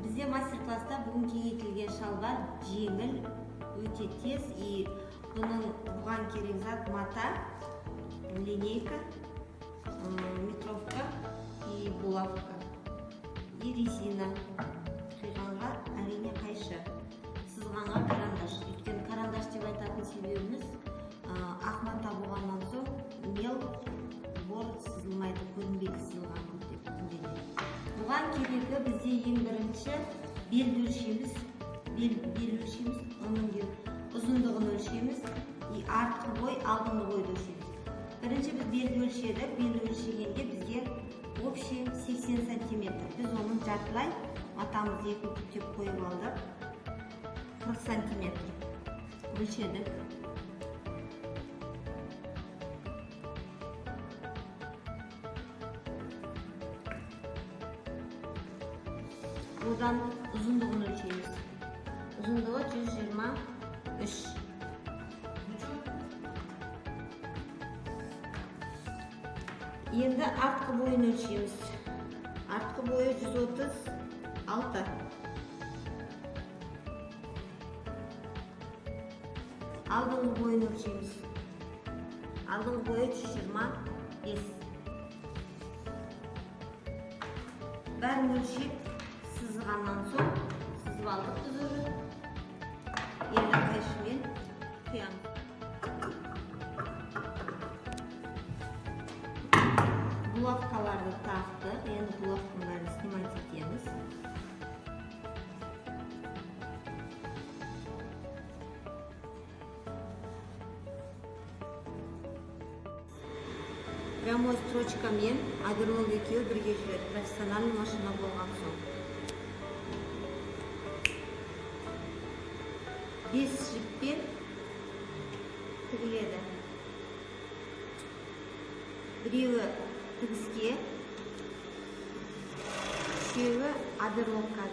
Бізде мастер-класста бүгін кеңейтілген шалбар жеңіл, өте тез, и бұған керек зат мата, линейка, метровка и булавка и резина. Қиғанға әрине қайшы, сызғанға карандаш. Өйткені карандаш деп айтатын себебіміз ақ мата болғаннан соң мел бор сызылмайды, көрінбейді сызылған деп. Бұған керегі бізде ең бірінші белді өлшейміз, оның ұзындығын өлшейміз, и артқы бой, алдыңғы бойды өлшейміз. Бірінші біз белді өлшедік, белді өлшегенде бізге общий 80 сантиметр. Біз оның жартылай матамызды екі түптеп қойып алдық, 40 сантиметр өлшедік. Одан ұзындығын өлшейміз. Ұзындығы 123. Енді артқы бойын өлшейміз. Артқы бойы 136. Алдыңғы бойын өлшейміз. Алдыңғы бойы 125. Бәрін өлшеп сызғаннан соң сызып алдық біз уже. Енді қайшымен қиямыз. Булавкаларды тақтық. Енді булавканың бәрін снимать етеміз. Прямой строчкамен оверлок екеуі бірге жүреді. Профессиональный машина болған соң. 5 жіппен тігіледі. Біреуі тігіске, үшеуі оверлокқа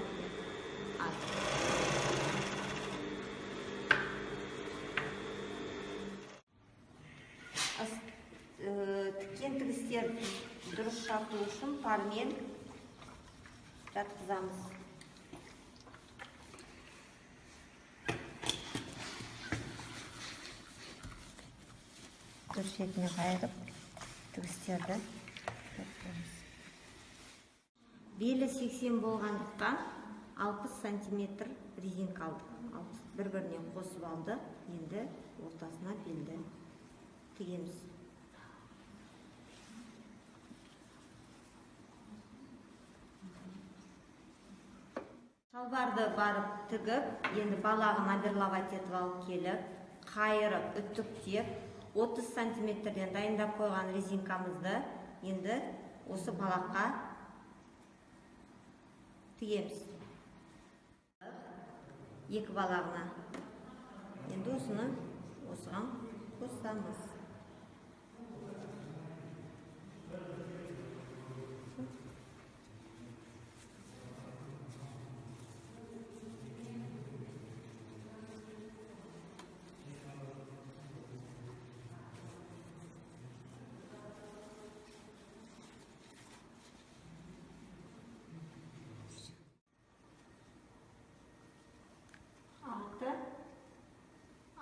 тіккен тігістер дұрыс жату үшін пармен жатқызамыз. Дұрыс шетіне қайырып тігістерді жатқызамыз. Белі 80 болғандықтан 60 сантиметр резинка алдық. Бір-біріне қосып алды. Енді ортасына белді тігеміз. Шалбарды барып тігіп, енді балағын оверловать етіп алып келіп, қайырып, үттіктеп, 30 сантиметрден дайындап қойған резинкамызды енді осы балаққа тігеміз. Екі балағына. Енді осыны осыған қосамыз.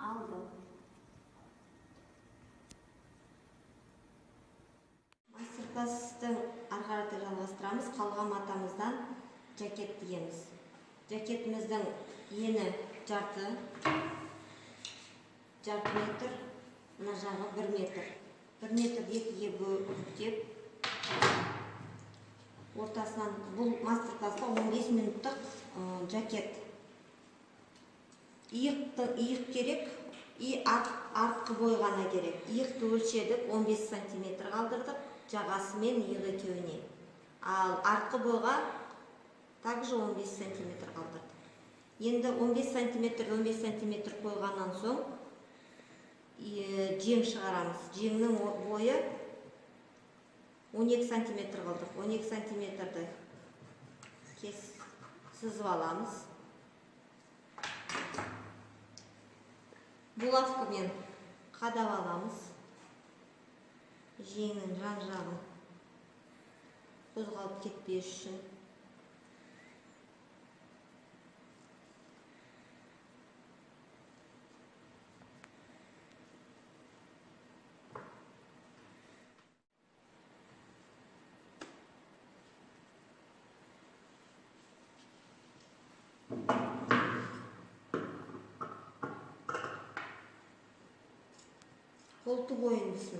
Алды. Мастер-класстың арқараты жалғастырамыз. Қалған матамыздан жакет тігеміз. Жакетіміздің ені жарты метр, мына жағы 1 метр. 1 метрді екіге бөліп, ортасынан бұл мастер-класста 15 минуттық жакет. Иық керек, и артқы бой ғана керек. Иықты өлшедік, 15 сантиметр қалдырдық, жағасы мен иығы екеуіне. Ал артқы бойға также 15 сантиметр қалдырдық. Енді 15 сантиметр қойғаннан соң жең шығарамыз. Жеңнің бойы 12 сантиметр қалдырдық. 12 сантиметрді сызып аламыз. Булавкамен қадап аламыз. Жеңнің жан-жағын қозғалып кетпес үшін. Koltuk oyuncusu.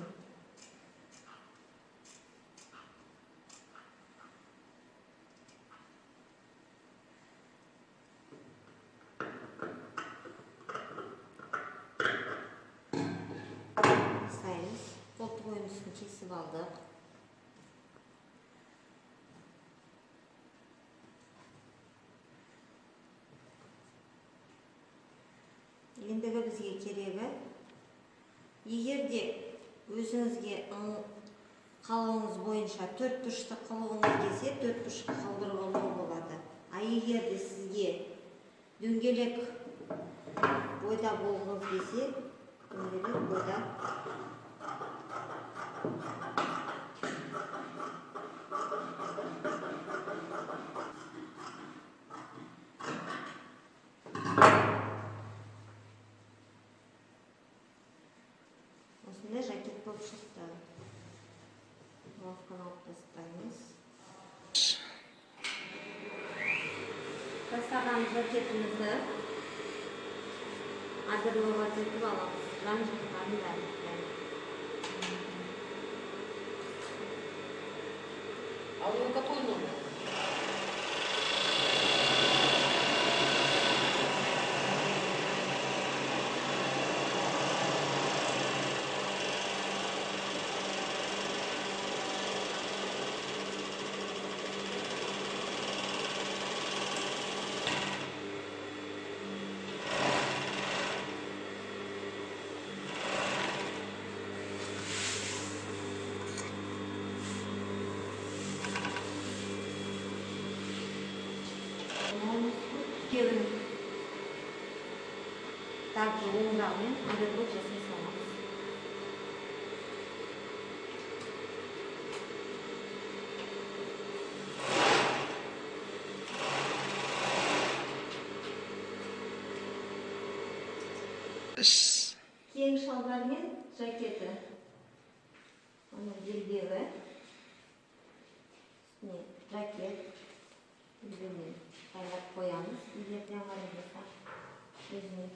Sayımız. Koltuk oyuncusunu kesip aldık. Ендігі бізге керегі, егерде өзіңізге қалауыңыз бойынша 4 бұрышты қалауыңыз келсе, 4 бұрышқа қалдыруға болады. А егерде сізге дөңгелек бойда болғыңыз келсе, дөңгелек бойда осындай жакет болып шықты. Головканы алып тастаймыз. Тастаған жакетімізді адырлауға жетіп аламыз. Жан жақтарын бәрін. А у него какой номер? Кевин также уравнен, адырлау жасай саламыз. Кең шалбар мен жакеті. Оны белбеуі. Үстіне жакет. Белбеумен қайрап қоямыз. Егер жаңа болса, өзіне